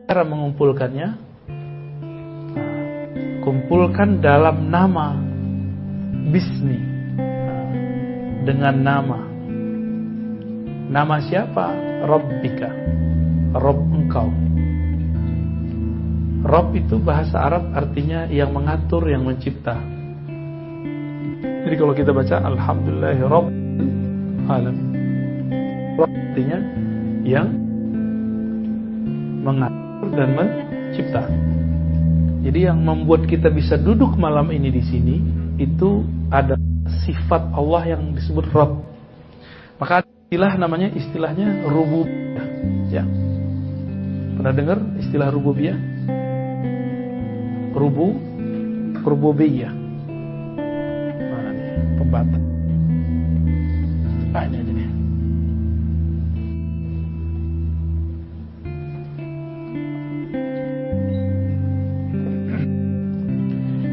Cara mengumpulkannya, kumpulkan dalam nama, bismi, dengan nama. Nama siapa? Rabbika, Rabb engkau. Rabb itu bahasa Arab artinya yang mengatur, yang mencipta. Jadi kalau kita baca Alhamdulillahi Rabbil Alamin, Rabb artinya yang mengatur dan mencipta. Jadi yang membuat kita bisa duduk malam ini di sini itu ada sifat Allah yang disebut Rabb. Maka namanya istilahnya rububiyah. Ya. Pernah dengar istilah rububiyah? Rububiyah. Mana nih pembatas? Ini aja nih.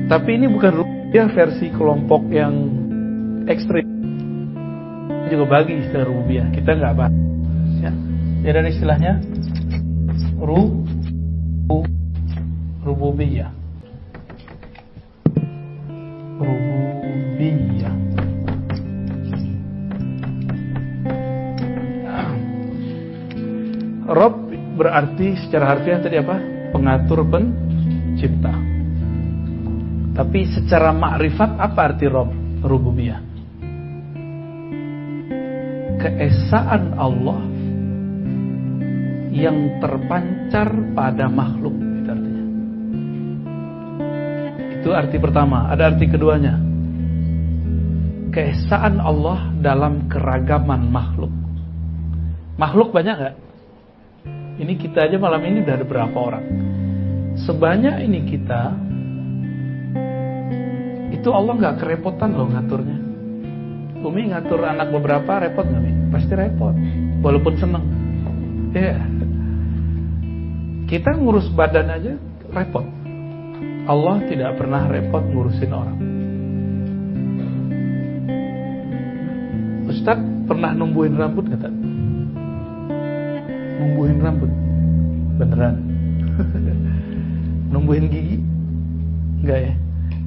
Tapi ini bukan rububiyah versi kelompok yang ekstrim. Juga bagi istilah rububiyah, kita nggak bahas. Ya, ada istilahnya rububiyah. Rububiyah. Rabb berarti secara harfiah tadi apa? Pengatur, pencipta. Tapi secara makrifat apa arti Rabb? Rububiyah. Keesaan Allah yang terpancar pada makhluk, itu artinya. Itu arti pertama. Ada arti keduanya. Keesaan Allah dalam keragaman makhluk. Makhluk banyak gak? Ini kita aja malam ini udah ada berapa orang? Sebanyak ini kita, itu Allah gak kerepotan loh ngaturnya. Umi ngatur anak beberapa repot gak, Mi? Pasti repot, walaupun seneng. Ya. Kita ngurus badan aja repot. Allah tidak pernah repot ngurusin orang. Ustaz pernah numbuhin rambut gak? Numbuhin rambut? Beneran? Numbuhin gigi? Enggak ya?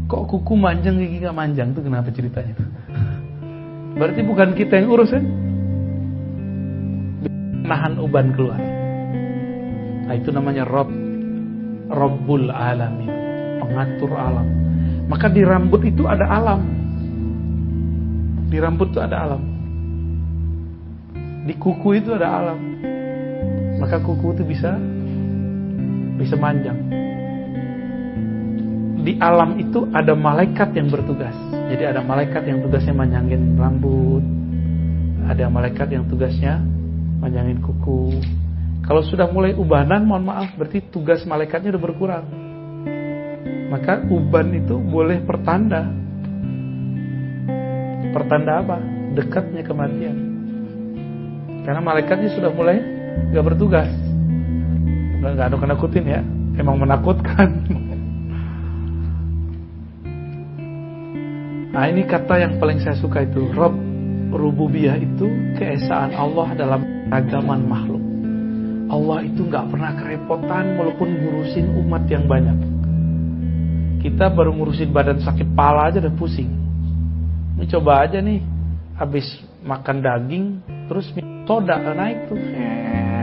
Kok kuku manjang gigi gak manjang tuh kenapa ceritanya? Berarti bukan kita yang urus kan? Nahan uban keluar. Nah itu namanya Rabb, Rabbul Alamin, pengatur alam. Maka di rambut itu ada alam. Di rambut itu ada alam. Di kuku itu ada alam. Maka kuku itu bisa manjang. Di alam itu ada malaikat yang bertugas. Jadi ada malaikat yang tugasnya manjangin rambut, ada malaikat yang tugasnya manjangin kuku. Kalau sudah mulai ubanan, mohon maaf, berarti tugas malaikatnya udah berkurang. Maka uban itu boleh pertanda. Pertanda apa? Dekatnya kematian. Karena malaikatnya sudah mulai gak bertugas. Gak ada nakutin ya, emang menakutkan. Nah ini kata yang paling saya suka itu, Rabb. Rububiyah itu keesaan Allah dalam keragaman makhluk. Allah itu gak pernah kerepotan walaupun ngurusin umat yang banyak. Kita baru ngurusin badan sakit pala aja udah pusing. Ini coba aja nih, habis makan daging terus soda naik tuh.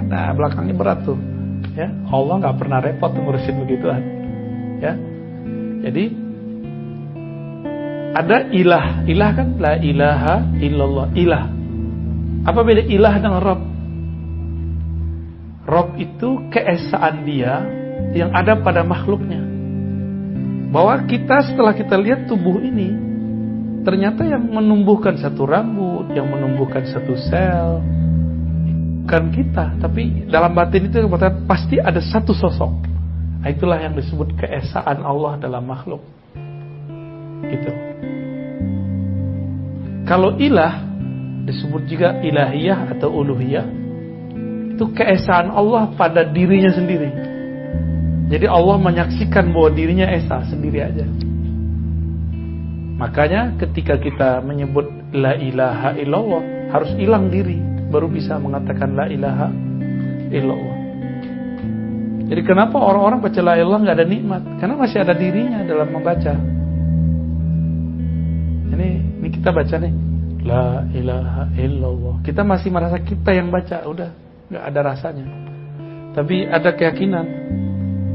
Nah belakangnya berat tuh. Ya, Allah gak pernah repot ngurusin begituan. Ya, jadi ada ilah kan, la ilaha illallah, ilah. Apa beda ilah dengan Rabb? Rabb itu keesaan dia yang ada pada makhluknya. Bahwa kita setelah kita lihat tubuh ini, ternyata yang menumbuhkan satu rambut, yang menumbuhkan satu sel, bukan kita, tapi dalam batin itu pasti ada satu sosok. Nah, itulah yang disebut keesaan Allah dalam makhluk. Gitu. Kalau ilah disebut juga ilahiyah atau uluhiyah, itu keesaan Allah pada dirinya sendiri. Jadi Allah menyaksikan bahwa dirinya esa sendiri aja. Makanya ketika kita menyebut la ilaha illallah, harus hilang diri baru bisa mengatakan la ilaha illallah. Jadi kenapa orang-orang baca la ilaha illallah nggak ada nikmat? Karena masih ada dirinya dalam membaca. Ini kita baca nih, la ilaha illallah. Kita masih merasa kita yang baca, udah nggak ada rasanya. Tapi ada keyakinan,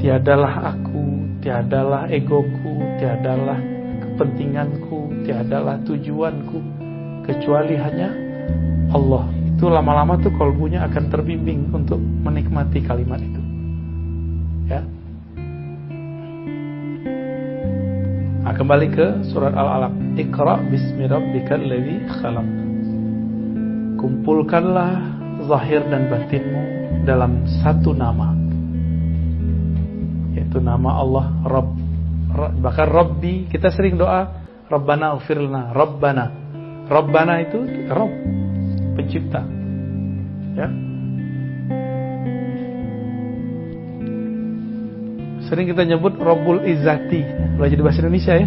tiadalah aku, tiadalah egoku, tiadalah kepentinganku, tiadalah tujuanku, kecuali hanya Allah. Itu lama-lama tuh kolbunya akan terbimbing untuk menikmati kalimat itu. Ya. Nah, kembali ke surat Al-Alaq. Iqra bismi rabbikal ladzi khalaq. Kumpulkanlah zahir dan batinmu dalam satu nama, yaitu nama Allah Rabb. Bahkan Rabbi, kita sering doa Rabbana ufirlana, Rabbana. Rabbana itu Rabb, pencipta. Ya. Sering kita nyebut Rabbul Izzati. Udah jadi bahasa Indonesia ya.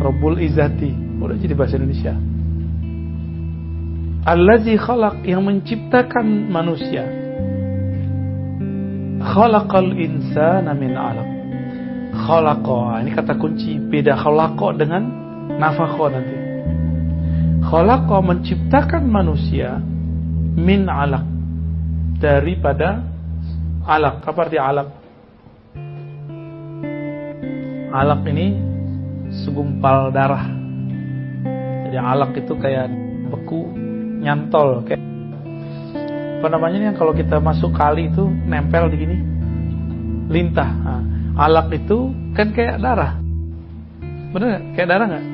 Rabbul Izzati udah jadi bahasa Indonesia. Allazi khalaq, yang menciptakan manusia. Khalaqal insana min 'alaq. Khalaqa, ini kata kunci. Beda khalaqa dengan nafakha nanti. Khalaqa, menciptakan manusia min 'alaq, daripada alaq. Apa arti alaq? Alaq ini segumpal darah. Jadi alaq itu kayak beku, nyantol, kayak apa namanya yang kalau kita masuk kali itu nempel di gini, lintah. Nah, alaq itu kan kayak darah, bener nggak? Kayak darah nggak?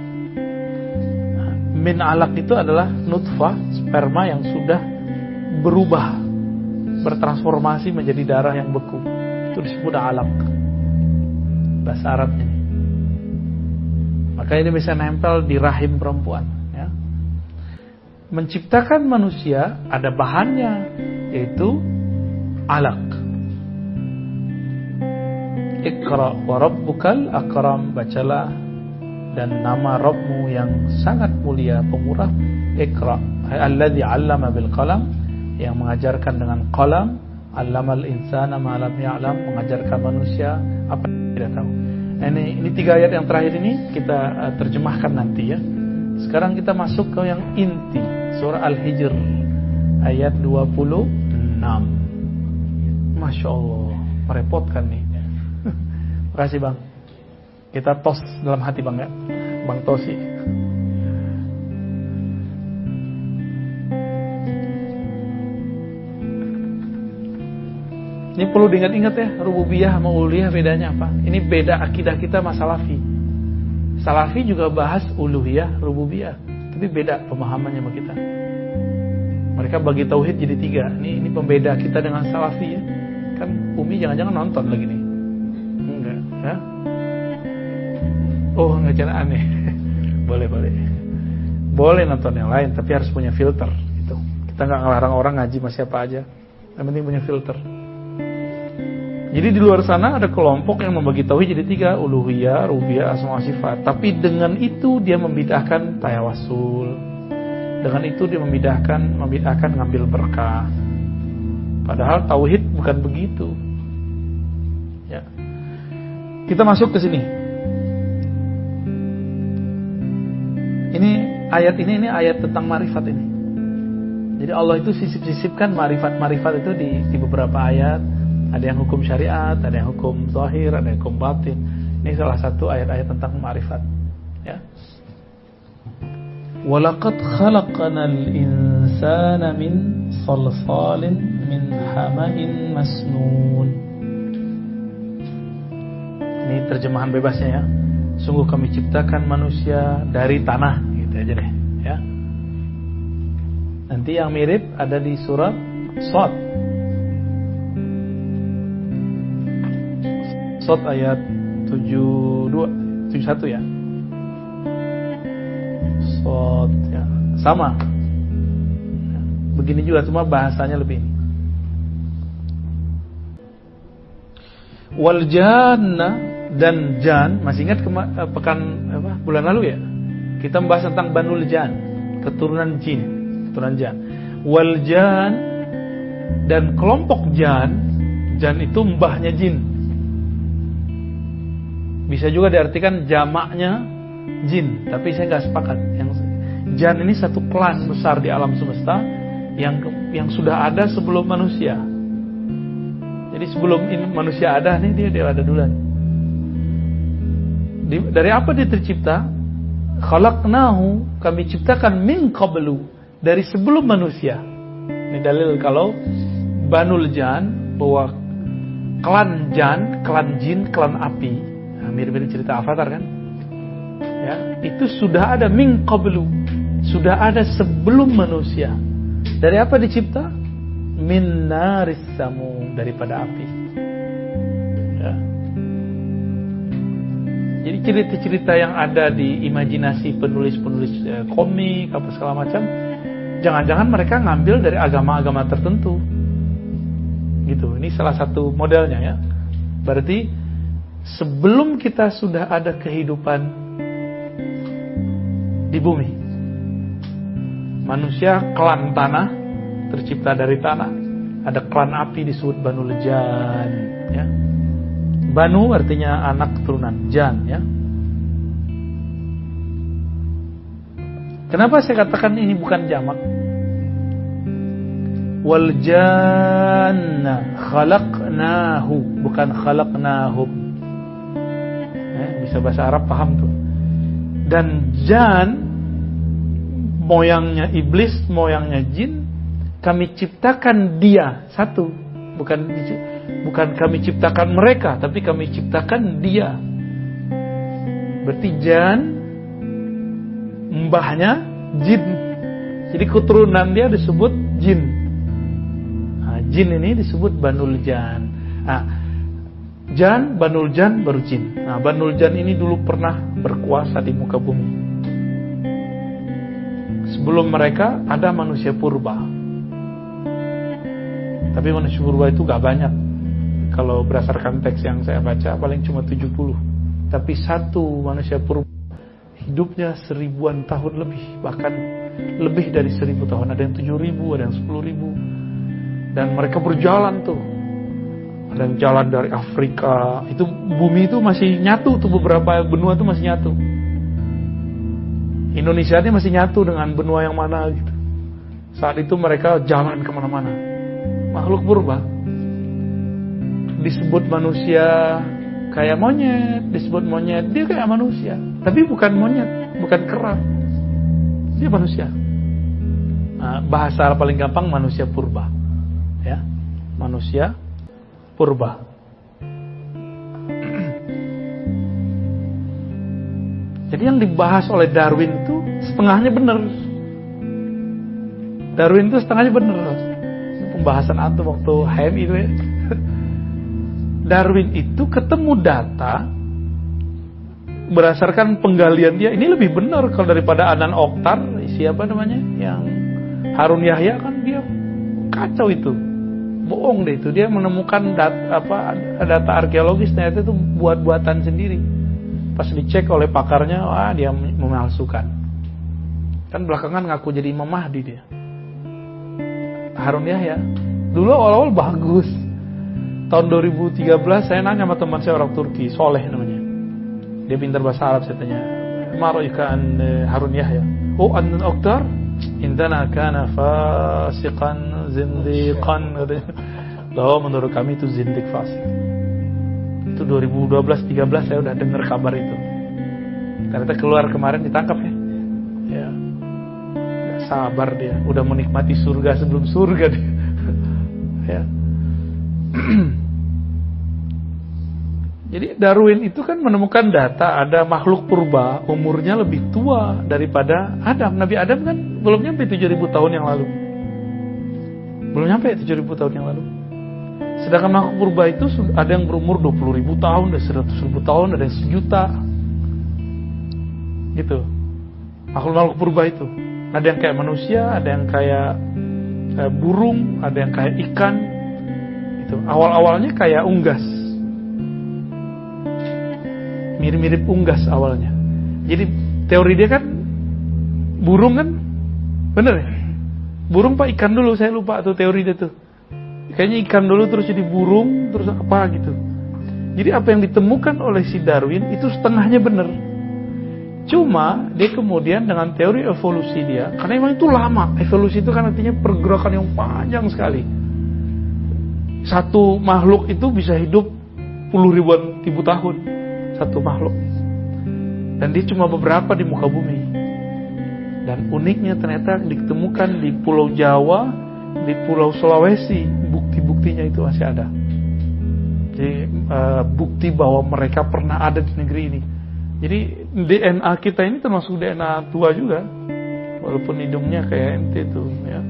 Nah, min alaq itu adalah nutfah, sperma yang sudah berubah, bertransformasi menjadi darah yang beku. Itu disebut alaq, bahasa Arabnya. Maka ini bisa nempel di rahim perempuan, ya. Menciptakan manusia ada bahannya, yaitu alaq. Iqra wa rabbukal akram, bacalah dan nama Rabbmu yang sangat mulia pemurah. Iqra, alladzi 'allama bil qalam, yang mengajarkan dengan qalam. 'Allamal insana ma lam ya'lam, mengajarkan manusia apa yang tidak tahu. Nah, ini 3 ayat yang terakhir ini kita terjemahkan nanti ya. Sekarang kita masuk ke yang inti, surah Al-Hijr ayat 26. Masya Allah, merepotkan nih. Makasih Bang. Kita tos dalam hati Bang ya, Bang Tosi. Ini perlu diingat-ingat ya, rububiyah sama uluhiyah bedanya apa? Ini beda akidah kita sama salafi. Salafi juga bahas uluhiyah, rububiyah, tapi beda pemahamannya sama kita. Mereka bagi tauhid jadi 3. Ini pembeda kita dengan salafi ya. Kan Umi jangan-jangan nonton lagi nih. Enggak, ya? Oh, nggak aneh. Boleh nonton yang lain, tapi harus punya filter gitu. Kita nggak ngelarang orang ngaji sama siapa aja. Yang penting punya filter. Jadi di luar sana ada kelompok yang membagi tauhid jadi 3, uluhiyah, rububiyah, asma wa sifat. Tapi dengan itu dia membidahkan tayawasul. Dengan itu dia membidahkan ngambil berkah. Padahal tauhid bukan begitu. Ya. Kita masuk ke sini. Ini ayat tentang marifat ini. Jadi Allah itu sisip-sisipkan marifat itu di beberapa ayat. Ada yang hukum syariat, ada yang hukum zahir, ada yang hukum batin. Ini salah satu ayat-ayat tentang ma'rifat. Ya. Walaqad khalaqnal insana min salsalin min hama'in masnun. Ini terjemahan bebasnya ya. Sungguh kami ciptakan manusia dari tanah, gitu aja deh. Ya. Nanti yang mirip ada di surat Shad. Shad ayat 71 ya. Shad ya. Sama. Begini juga, cuma bahasanya lebih ini. Wal janna, dan jan, masih ingat bulan lalu ya? Kita membahas tentang Banul Jan, keturunan jan. Wal jan, dan kelompok jan Jan itu mbahnya jin. Bisa juga diartikan jamaknya jin, tapi saya nggak sepakat. Yang jan ini satu klan besar di alam semesta yang sudah ada sebelum manusia. Jadi sebelum manusia ada nih dia ada duluan. Dari apa dia tercipta? Khalaqnahu, kami ciptakan min qablu, dari sebelum manusia. Ini dalil kalau Banul Jan, bahwa klan Jan, klan jin, klan api, nah, mirip-mirip cerita Avatar kan? Ya, itu sudah ada min qablu, sudah ada sebelum manusia. Dari apa dicipta? Min naris samum, daripada api. Ya. Jadi cerita-cerita yang ada di imajinasi penulis-penulis komik apa segala macam, jangan-jangan mereka ngambil dari agama-agama tertentu. Gitu. Ini salah satu modelnya ya. Berarti sebelum kita sudah ada kehidupan di bumi, manusia klan tanah, tercipta dari tanah. Ada klan api disebut Banul Jan ya. Banu artinya anak keturunan, Jan ya. Kenapa saya katakan ini bukan jamak? Wal janna khalaqnahu, bukan khalaqnahum. Bisa bahasa Arab paham tuh. Dan jan moyangnya iblis, moyangnya jin, kami ciptakan dia satu, bukan kami ciptakan mereka, tapi kami ciptakan dia. Berarti jan mbahnya jin, jadi keturunan dia disebut jin. Nah, jin ini disebut Banul Jan. Nah, Jan, Banul Jan baru jin. Nah, Banul Jan ini dulu pernah berkuasa di muka bumi. Sebelum mereka ada manusia purba. Tapi manusia purba itu gak banyak. Kalau berdasarkan teks yang saya baca paling cuma 70. Tapi satu manusia purba hidupnya 1000-an tahun lebih, bahkan lebih dari 1000 tahun. Ada yang 7.000, ada yang 10.000. Dan mereka berjalan tuh. Ada yang jalan dari Afrika. Itu bumi itu masih nyatu tuh, beberapa benua itu masih nyatu. Indonesia ini masih nyatu dengan benua yang mana gitu. Saat itu mereka jalan kemana-mana. Makhluk purba. Disebut manusia kayak monyet, disebut monyet, dia kayak manusia. Tapi bukan monyet, bukan kera. Dia manusia. Nah, bahasa paling gampang manusia purba. Ya, manusia purba. Jadi yang dibahas oleh Darwin itu setengahnya benar. Darwin itu setengahnya benar. Pembahasan antum waktu HMI itu ya. Darwin itu ketemu data berdasarkan penggalian dia. Ini lebih benar kalau daripada Adnan Oktar, siapa namanya, yang Harun Yahya, kan dia kacau itu, bohong deh itu. Dia menemukan data arkeologis, ternyata itu buat-buatan sendiri. Pas dicek oleh pakarnya, wah dia memalsukan. Kan belakangan ngaku jadi Imam Mahdi dia. Harun Yahya dulu awal-awal bagus. Tahun 2013 saya nanya sama teman saya orang Turki, Soleh namanya. Dia pintar bahasa Arab, saya tanya, "Ma ra'yuka an Harun Yahya?" "Oh, Adnan Oktar indana kana fasiqan zindiqan." Loh, menurut kami itu zindik fasik. Itu 2012-13 saya udah dengar kabar itu. Ternyata keluar kemarin, ditangkap ya. Ya. Gak sabar dia, udah menikmati surga sebelum surga dia. Ya. Jadi Darwin itu kan menemukan data ada makhluk purba umurnya lebih tua daripada Adam. Nabi Adam kan belum nyampe 7.000 tahun yang lalu. Belum nyampe 7.000 tahun yang lalu. Sedangkan makhluk purba itu ada yang berumur 20.000 tahun, ada 100.000 tahun, ada yang 1.000.000. Gitu. Makhluk purba itu. Ada yang kayak manusia, ada yang kayak burung, ada yang kayak ikan. Gitu. Awal-awalnya kayak unggas. Mirip-mirip unggas awalnya. Jadi teori dia kan burung kan, bener ya? Burung pak ikan dulu, saya lupa tuh teori dia tuh. Kayaknya ikan dulu terus jadi burung, terus apa gitu. Jadi apa yang ditemukan oleh si Darwin itu setengahnya benar. Cuma dia kemudian dengan teori evolusi dia, karena memang itu lama. Evolusi itu kan artinya pergerakan yang panjang sekali. Satu makhluk itu bisa hidup puluh ribu tahun. Satu makhluk. Dan dia cuma beberapa di muka bumi. Dan uniknya ternyata ditemukan di Pulau Jawa, di Pulau Sulawesi, bukti-buktinya itu masih ada. Jadi bukti bahwa mereka pernah ada di negeri ini. Jadi DNA kita ini termasuk DNA tua juga, walaupun hidungnya kayak ente tuh, ya.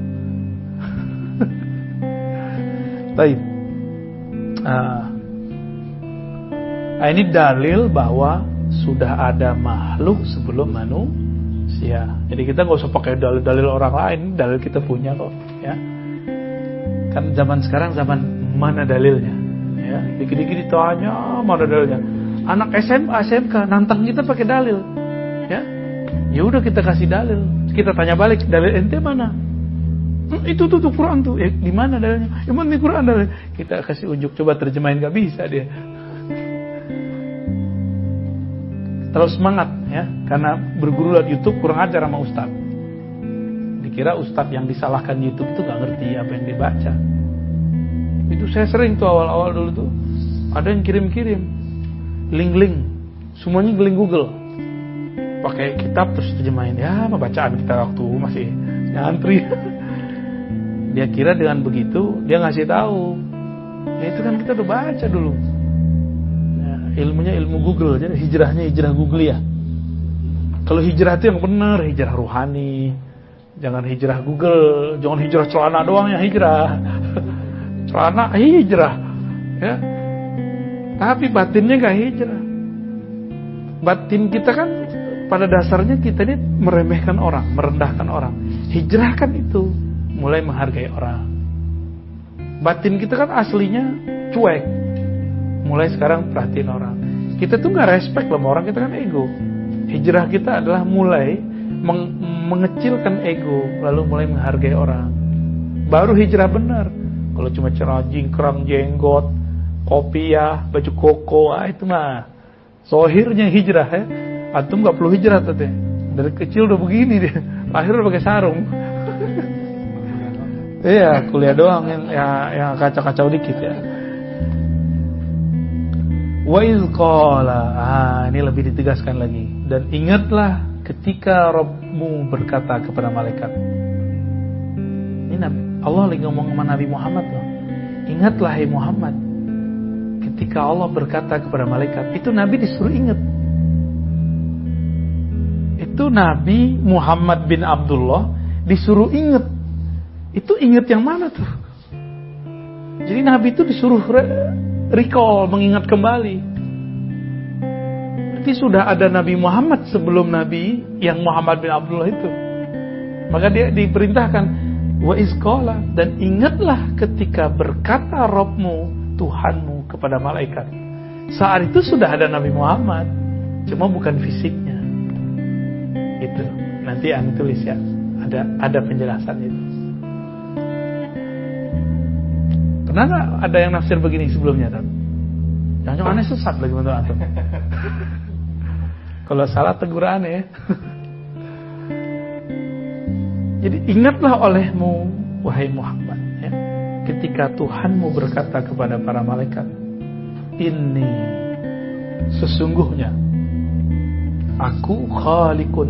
Baik. Ini dalil bahwa sudah ada makhluk sebelum manusia. Jadi kita nggak usah pakai dalil-dalil orang lain, dalil kita punya kok, ya. Kan zaman sekarang zaman mana dalilnya, ya. Dikit-dikit ditanya mana dalilnya. Anak SMA, SMK nantang kita pakai dalil, ya. Ya udah kita kasih dalil, kita tanya balik, dalil ente mana? Itu tuh Quran tuh, di mana dalilnya? Emang di Quran dalil? Kita kasih unjuk, coba terjemahin, nggak bisa dia. Terus semangat, ya, karena berguru lewat YouTube kurang ajar sama ustaz. Dikira ustaz yang disalahkan YouTube itu nggak ngerti apa yang dibaca. Itu saya sering tuh awal-awal dulu tuh, ada yang kirim-kirim link-link, semuanya link Google, pakai kitab terus terjemahin. Ya, bacaan kita waktu masih nyantri. Dia kira dengan begitu dia ngasih tahu, ya itu kan kita udah baca dulu. Ya, ilmunya ilmu Google, jadi hijrahnya hijrah Google ya. Kalau hijrah itu yang benar, hijrah ruhani. Jangan hijrah Google, jangan hijrah celana doang yang hijrah. Celana hijrah, ya. Tapi batinnya gak hijrah. Batin kita kan pada dasarnya kita ini meremehkan orang, merendahkan orang. Hijrah kan itu mulai menghargai orang. Batin kita kan aslinya cuek, mulai sekarang perhatiin orang. Kita tuh gak respect sama orang, kita kan ego. Hijrah kita adalah mulai mengecilkan ego, lalu mulai menghargai orang. Baru hijrah benar. Kalau cuma celana jingkrang, jenggot, kopiah, baju koko, itu mah zohirnya hijrah, ya. Antum gak perlu hijrah tuh, dari kecil udah begini dia, lahir udah pakai sarung. Iya, kuliah doang yang kacau-kacau dikit, ya. Wa iz qala, ini lebih ditegaskan lagi. Dan ingatlah ketika Rabbmu berkata kepada malaikat. Ini Allah lagi ngomong sama Nabi Muhammad loh. Ingatlah hai Muhammad, ketika Allah berkata kepada malaikat, itu Nabi disuruh ingat. Itu Nabi Muhammad bin Abdullah disuruh ingat. Itu ingat yang mana tuh? Jadi Nabi itu disuruh recall, mengingat kembali. Berarti sudah ada Nabi Muhammad sebelum Nabi yang Muhammad bin Abdullah itu. Maka dia diperintahkan, wa izqala, dan ingatlah ketika berkata Rabbmu, Tuhanmu kepada malaikat. Saat itu sudah ada Nabi Muhammad, cuma bukan fisiknya. Itu nanti Anda tulis ya, ada penjelasan itu. Pernah nggak ada yang nafsir begini sebelumnya, Tan? Jangan-jangan aneh sesat lagi menurut antum. Kalau salah tegur aneh. Jadi ingatlah olehmu, wahai Muhammad, ya, ketika Tuhanmu berkata kepada para malaikat, ini sesungguhnya aku khaliqun,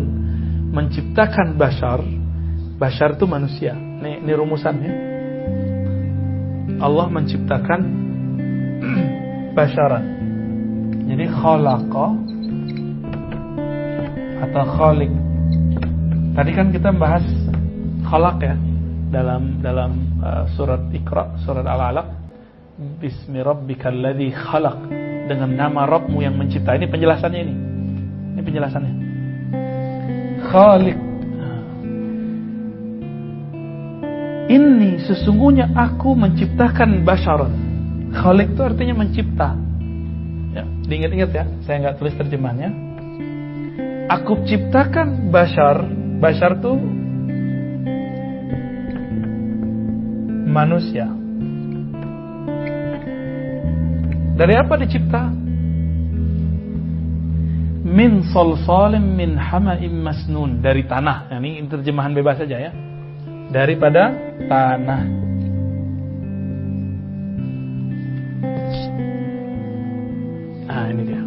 menciptakan bashar. Bashar itu manusia. Ini rumusannya. Allah menciptakan basyaran. Jadi khalaqa atau khaliq. Tadi kan kita bahas khalaq ya dalam surat Iqra, surat Al-Alaq. Bismi rabbikal ladzi khalaq, dengan nama Rabbmu yang mencipta. Ini penjelasannya ini. Ini penjelasannya. Khaliq. Ini sesungguhnya aku menciptakan basyaran. Khaliq itu artinya mencipta. Ya, diingat-ingat ya, saya nggak tulis terjemahannya. Aku ciptakan bashar. Bashar itu manusia. Dari apa dicipta? Min salsalim min hama'im masnun, dari tanah. Nah, ini terjemahan bebas saja ya. Daripada tanah. Nah, ini dia.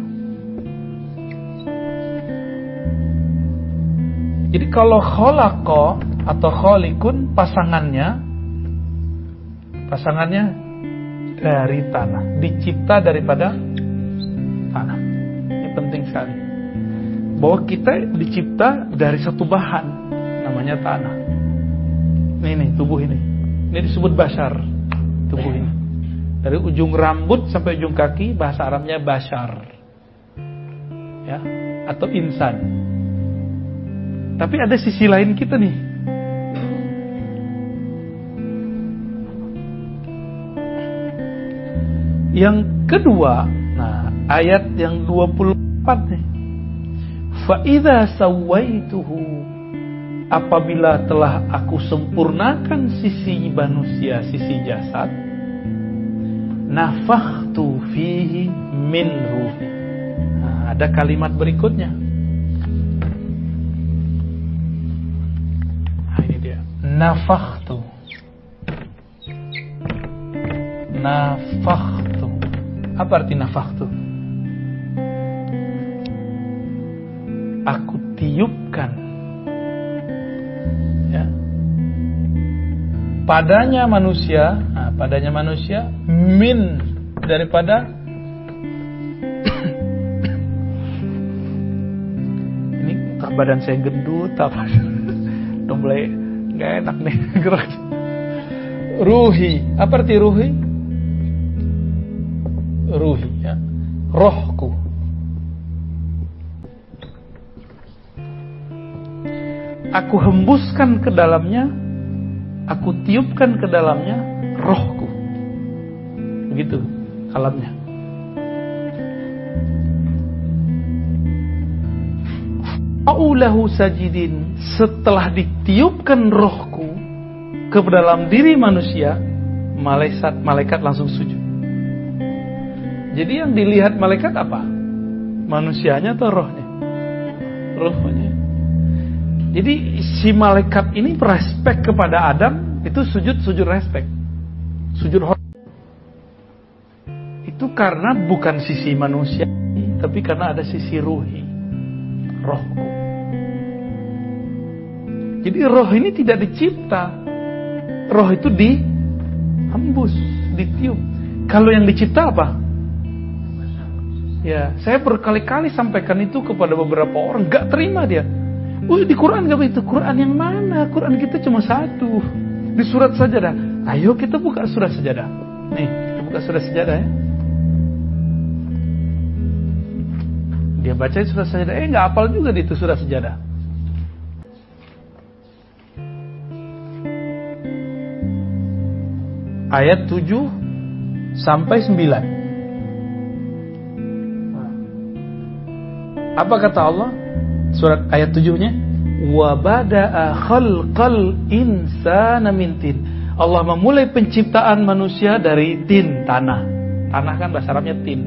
Jadi kalau khalaqa atau khaliqun pasangannya dari tanah, dicipta daripada tanah. Ini penting sekali. Bahwa kita dicipta dari satu bahan, namanya tanah. Ini tubuh ini. Ini disebut bashar, tubuh ini. Dari ujung rambut sampai ujung kaki, bahasa Arabnya bashar. Ya, atau insan. Tapi ada sisi lain kita nih. Yang kedua, nah ayat yang 24 nih. Fa idza sawaituhu, apabila telah aku sempurnakan sisi manusia, sisi jasad, nafakhtu fihi min ruhi. Nah, ada kalimat berikutnya. Nah, ini dia. Nafakhtu. Apa arti nafakhtu? Aku tiupkan, ya, padanya manusia, min, daripada ini badan saya gendut apa? Udah mulai nggak enak nih gerak. Ruhi, apa arti ruhi? Ruhi, ya, rohku. Aku hembuskan ke dalamnya, aku tiupkan ke dalamnya rohku. Begitu kalamnya. Fa'ulahu sajidin, setelah ditiupkan rohku ke dalam diri manusia, malaikat langsung sujud. Jadi yang dilihat malaikat apa? Manusianya atau rohnya? Rohnya. Jadi si malaikat ini respek kepada Adam, itu sujud respek, sujud hormat. Itu karena bukan sisi manusia, tapi karena ada sisi ruhi, rohku. Jadi roh ini tidak dicipta, roh itu dihembus, ditiup. Kalau yang dicipta apa? Ya, saya berkali-kali sampaikan itu kepada beberapa orang, gak terima dia. Di Quran gak begitu. Quran yang mana? Quran kita cuma satu. Di surat Sajadah. Ayo kita buka surat Sajadah. Nih, kita buka surat Sajadah ya. Dia baca surat Sajadah. Gak hafal juga di itu surat Sajadah. Ayat 7 sampai 9. Apa kata Allah? Surat ayat 7-nya, wa bada'a khalqal insana min tin. Allah memulai penciptaan manusia dari tin, tanah. Tanah kan bahasa Arabnya tin.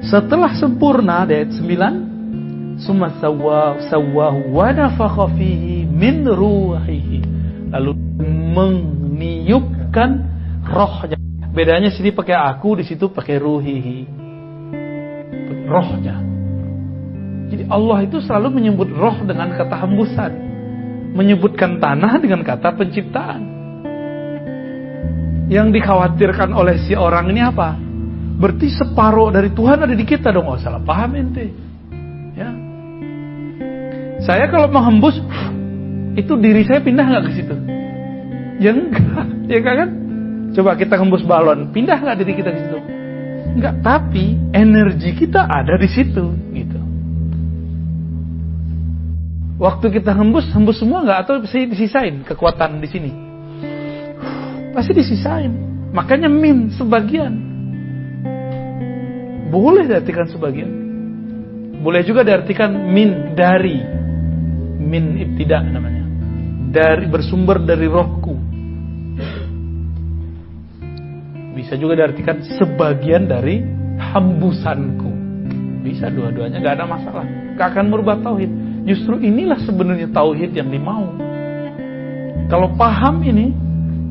Setelah sempurna di ayat 9, summa sawwahu wa nafakha fihi min ruhihi. Lalu meniupkan rohnya. Bedanya sini pakai aku, di situ pakai ruhihi. Rohnya. Jadi Allah itu selalu menyebut roh dengan kata hembusan, menyebutkan tanah dengan kata penciptaan. Yang dikhawatirkan oleh si orang ini apa? Berarti separuh dari Tuhan ada di kita dong. Oh, salah paham ente. Ya. Saya kalau menghembus, itu diri saya pindah nggak ke situ? Ya enggak, ya kan? Coba kita hembus balon, pindah nggak diri kita ke situ? Enggak, tapi energi kita ada di situ, gitu. Waktu kita hembus semua nggak, atau disisain kekuatan di sini? Pasti disisain. Makanya min sebagian. Boleh diartikan sebagian. Boleh juga diartikan min dari. Min ibtida namanya. Dari, bersumber dari rohku. Bisa juga diartikan sebagian dari hembusanku. Bisa dua-duanya, gak ada masalah. Gak akan merubah tauhid. Justru inilah sebenarnya tauhid yang dimau. Kalau paham ini,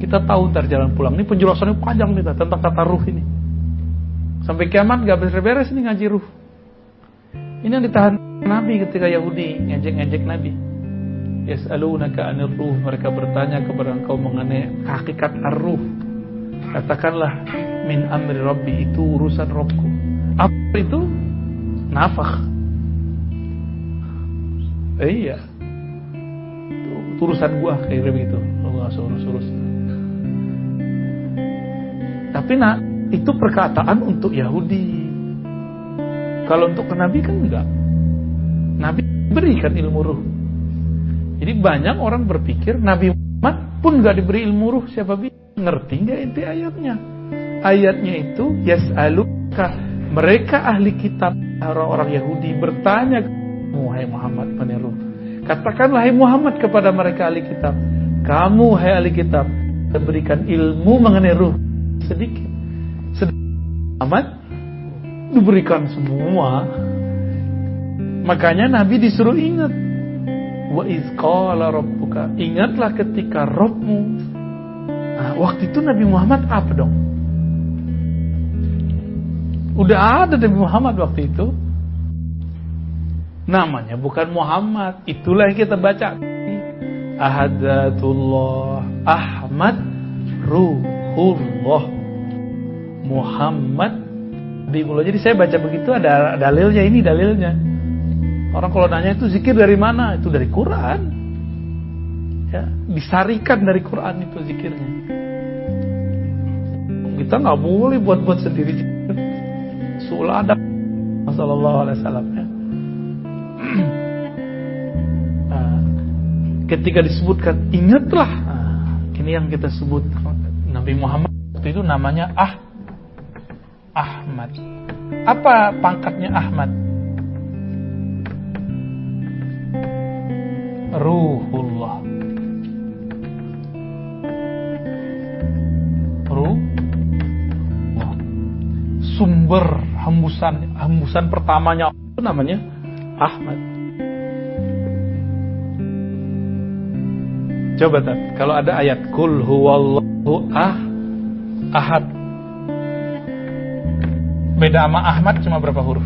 kita tahu ntar jalan pulang. Ini penjelasannya panjang kita tentang kata ruh ini. Sampai kiamat gak beres-beres ini ngaji ruh. Ini yang ditahan Nabi ketika Yahudi ngejek-ngejek Nabi. Yas'alunaka 'anir ruh, mereka bertanya kepada engkau mengenai hakikat ar-ruh. Katakanlah min amri rabbi, itu urusan Rabbku. Apa itu? Nafakh. Iya. Itu urusan gua kayak begitu. Allah urus. Tapi itu perkataan untuk Yahudi. Kalau untuk Nabi kan enggak. Nabi berikan ilmu ruh. Jadi banyak orang berpikir Nabi Muhammad pun enggak diberi ilmu ruh. Siapa bisa ngerti enggak inti ayatnya? Ayatnya itu yas'aluka, mereka ahli kitab, orang-orang Yahudi bertanya, wahai Muhammad mengenai ruh. Katakanlah hai Muhammad kepada mereka ahli kitab, kamu hai ahli kitab, kita berikan ilmu mengenai ruh sedikit. Muhammad diberikan semua. Makanya Nabi disuruh ingat, wa iz qala rabbuka, ingatlah ketika Rabbmu. Nah, waktu itu Nabi Muhammad apa dong? Udah ada Nabi Muhammad waktu itu. Namanya bukan Muhammad. Itulah yang kita baca. Ahadzatullah, Ahmad, Ruhullah, Muhammad, Bibullah. Jadi saya baca begitu ada dalilnya, ini dalilnya. Orang kalau nanya itu zikir dari mana? Itu dari Quran. Ya, disarikan dari Quran itu zikirnya. Kita nggak boleh buat-buat sendiri. Sul adab sallallahu alaihi wasallam ya. Ketika disebutkan ingatlah, ini yang kita sebut Nabi Muhammad waktu itu namanya Ahmad. Apa pangkatnya Ahmad? Ruhullah. Ruhullah. Sumber hembusan pertamanya itu namanya Ahmad. Coba kalau ada ayat Qul huwallahu ahad. Beda sama Ahmad cuma berapa huruf?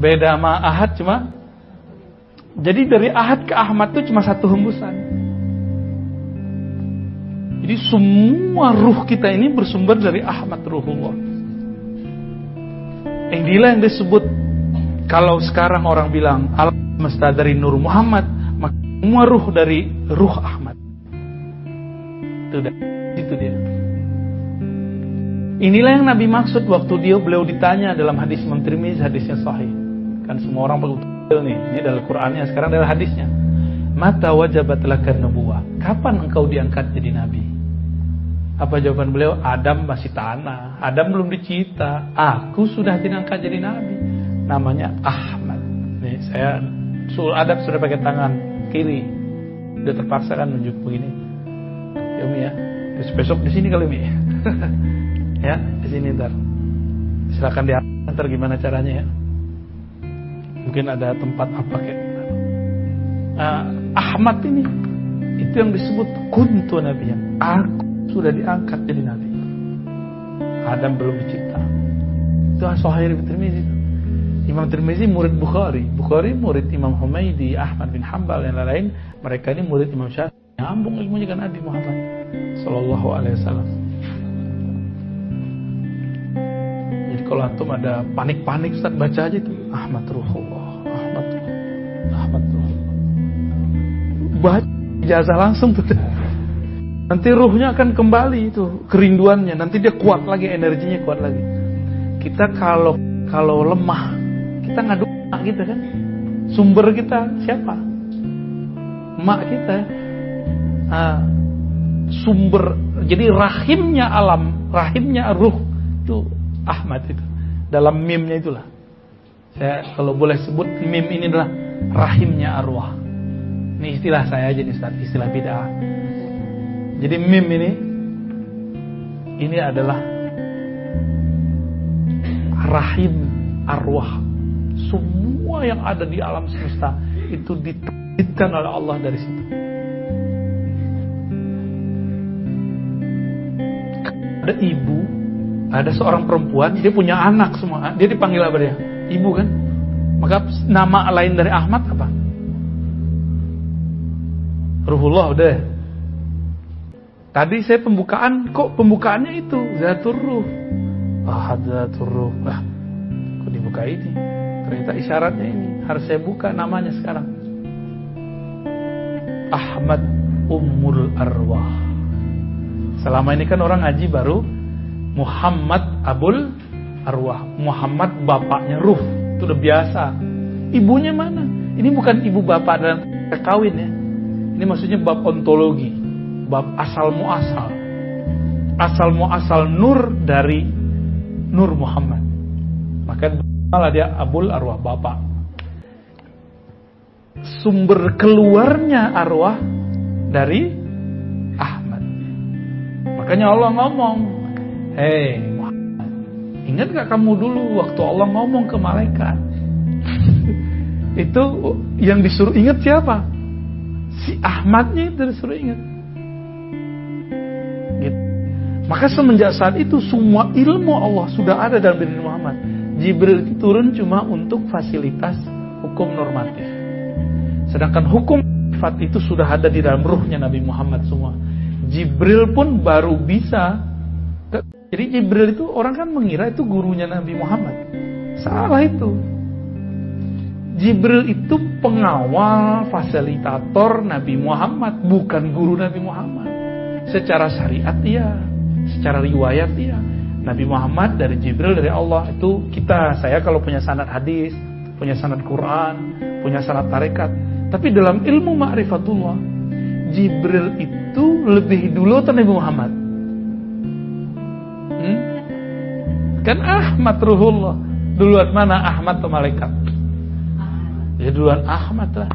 Beda sama ahad cuma. Jadi dari ahad ke Ahmad itu cuma satu hembusan. Jadi semua ruh kita ini bersumber dari Ahmad, Ruhullah. Inilah yang disebut, kalau sekarang orang bilang alam semesta dari Nur Muhammad, maka semua ruh dari Ruh Ahmad. Itu dia. Inilah yang Nabi maksud waktu beliau ditanya dalam hadis Imam Tirmizi, hadisnya sahih. Kan semua orang betul nih, ini adalah Qur'annya, sekarang adalah hadisnya. Mata wajabat lakan nubuwah. Kapan engkau diangkat jadi nabi? Apa jawaban beliau? Adam masih tanah, Adam belum dicipta, aku sudah diangkat jadi nabi. Namanya Ahmad. Nih saya sul adab sudah pakai tangan kiri, udah terpaksa kan nunjuk begini. Ya Umi ya, besok di sini kali Umi. Ya di sini ntar. Silakan diantar gimana caranya ya. Mungkin ada tempat apa kayak. Ahmad ini itu yang disebut kuntu nabiyan. Aku sudah diangkat jadi nabi. Adam belum dicipta. Itu Sahih Tirmizi. Imam Tirmizi murid Bukhari. Bukhari murid Imam Humaidi, Ahmad bin Hanbal dan lain-lain. Mereka ini murid Imam Syafi'i. Nyambung ilmunya kan Nabi Muhammad sallallahu alaihi wasallam. Jadi kalau antum ada panik-panik Ustaz, baca aja itu Ahmad Ruhullah, Ahmad Ruhullah. Baca ijazah langsung tuh. Nanti ruhnya akan kembali itu kerinduannya. Nanti dia kuat lagi, energinya kuat lagi. Kita kalau lemah, kita ngadu emak kita kan. Sumber kita siapa? Emak kita. Sumber, jadi rahimnya alam, rahimnya ruh itu Ahmad itu. Dalam mimnya itulah. Saya kalau boleh sebut mim ini adalah rahimnya arwah. Ini istilah saya aja nih Ustaz, istilah bid'ah. Jadi mim ini adalah rahim arwah. Semua yang ada di alam semesta itu diterbitkan oleh Allah dari situ. Ada ibu, ada seorang perempuan, dia punya anak semua. Dia dipanggil apa dia? Ibu kan? Maka nama lain dari Ahmad apa? Ruhullah udah. Tadi saya pembukaan, kok pembukaannya itu Zatur Ruh. Zatur Ruh. Kok dibuka ini? Ternyata isyaratnya ini. Harus saya buka namanya sekarang. Ahmad Ummul Arwah. Selama ini kan orang ngaji baru Muhammad Abul Arwah. Muhammad bapaknya Ruh. Itu udah biasa. Ibunya mana? Ini bukan ibu bapak dalam kawin ya. Ini maksudnya bab ontologi, bab asal muasal. Asal muasal nur dari Nur Muhammad. Maka malah dia Abul Arwah, bapak. Sumber keluarnya arwah dari Ahmad. Makanya Allah ngomong, "Hei Muhammad, ingat gak kamu dulu waktu Allah ngomong ke malaikat?" Itu yang disuruh ingat siapa? Si Ahmadnya itu disuruh ingat. Gitu. Maka semenjak saat itu semua ilmu Allah sudah ada dalam diri Muhammad. Jibril turun cuma untuk fasilitas hukum normatif. Sedangkan hukum sifat itu sudah ada di dalam ruhnya Nabi Muhammad semua. Jibril pun baru bisa. Jadi Jibril itu orang kan mengira itu gurunya Nabi Muhammad. Salah itu. Jibril itu pengawal, fasilitator Nabi Muhammad, bukan guru Nabi Muhammad. Secara syariat iya, secara riwayat iya. Nabi Muhammad dari Jibril dari Allah. Itu saya kalau punya sanad hadis, punya sanad Quran, punya sanad tarekat. Tapi dalam ilmu ma'rifatullah, Jibril itu lebih dulu atau Nabi Muhammad? Kan Ahmad Ruhullah. Duluan mana Ahmad atau malaikat? Ya duluan Ahmad lah.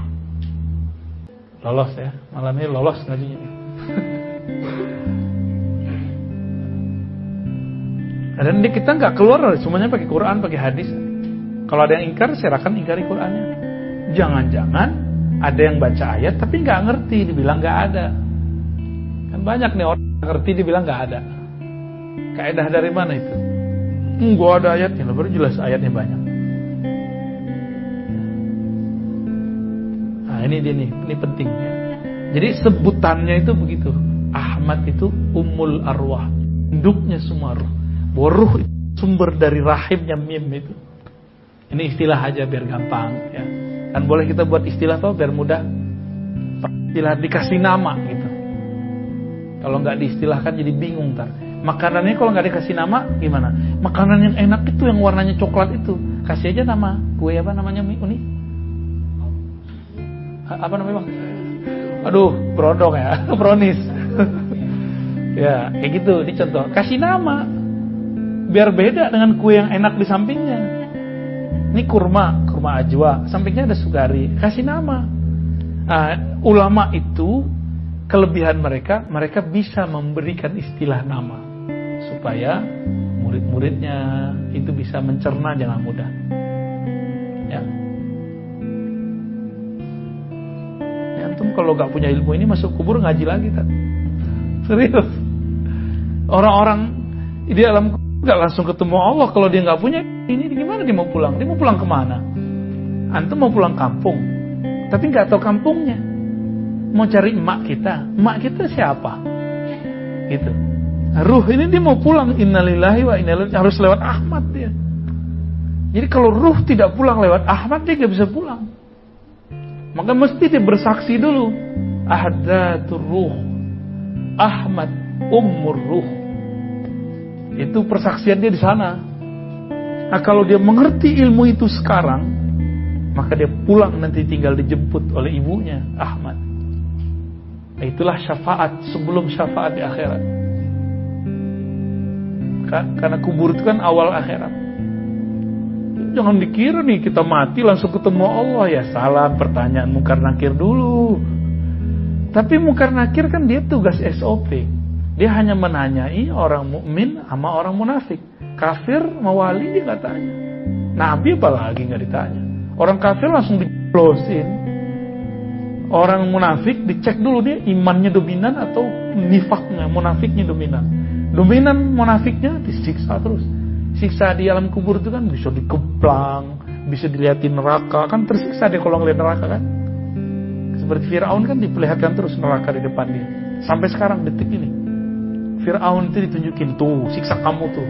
Lolos ya, malam ini lolos ngajinya. Dan kita nggak keluar, semuanya pakai Quran, pakai hadis. Kalau ada yang ingkar, silakan ingkari Qurannya. Jangan-jangan ada yang baca ayat tapi nggak ngerti, dibilang nggak ada. Kan banyak nih orang ngerti dibilang nggak ada. Kaidah dari mana itu? Nggak ada ayatnya, baru jelas ayatnya banyak. Nah ini dia nih, ini penting ya. Jadi sebutannya itu begitu. Ahmad itu Ummul Arwah, induknya semua ruh. Bahwa ruh itu sumber dari rahimnya mim itu. Ini istilah aja biar gampang ya. Kan boleh kita buat istilah tuh biar mudah. Istilah dikasih nama gitu. Kalau nggak diistilahkan jadi bingung ntar. Makanannya kalau nggak dikasih nama gimana? Makanan yang enak itu yang warnanya coklat itu, kasih aja nama. Kue apa namanya Uni? Apa namanya bang? Aduh, brodok ya, brownies. Ya, kayak gitu. Ini contoh. Kasih nama, biar beda dengan kue yang enak di sampingnya. Ini kurma ajwa, sampingnya ada sugari. Kasih nama. Nah, ulama itu kelebihan mereka bisa memberikan istilah nama supaya murid-muridnya itu bisa mencerna dengan mudah. Ya. Antum kalau gak punya ilmu ini masuk kubur ngaji lagi tak? Serius. Orang-orang di alam kubur gak langsung ketemu Allah kalau dia gak punya ini. Gimana dia mau pulang? Dia mau pulang kemana? Antum mau pulang kampung tapi gak tahu kampungnya. Mau cari emak kita siapa? Gitu. Ruh ini dia mau pulang, innalillahi wa inna ilaihi, harus lewat Ahmad dia. Jadi kalau ruh tidak pulang lewat Ahmad dia gak bisa pulang. Maka mesti dia bersaksi dulu. Ahdatur ruh, Ahmad Ummur Ruh. Itu persaksian dia di sana. Nah kalau dia mengerti ilmu itu sekarang, maka dia pulang nanti tinggal dijemput oleh ibunya Ahmad. Nah, itulah syafaat sebelum syafaat di akhirat. Karena kubur itu kan awal akhirat. Jangan dikira nih kita mati langsung ketemu Allah. Ya salah, pertanyaan mungkar nakir dulu. Tapi Munkar Nakir kan dia tugas SOP. Dia hanya menanyai orang mukmin sama orang munafik. Kafir sama wali dia nggak tanya. Nabi apalagi nggak ditanya. Orang kafir langsung diplosin. Orang munafik dicek dulu dia imannya dominan atau nifaknya, munafiknya dominan. Dominan munafiknya disiksa terus. Siksa di alam kubur itu kan bisa dikeplang, bisa dilihatin neraka, kan tersiksa dia kalau ngeliat neraka kan. Seperti Fir'aun kan diperlihatkan terus neraka di depan dia. Sampai sekarang detik ini Fir'aun itu ditunjukin, tuh siksa kamu tuh.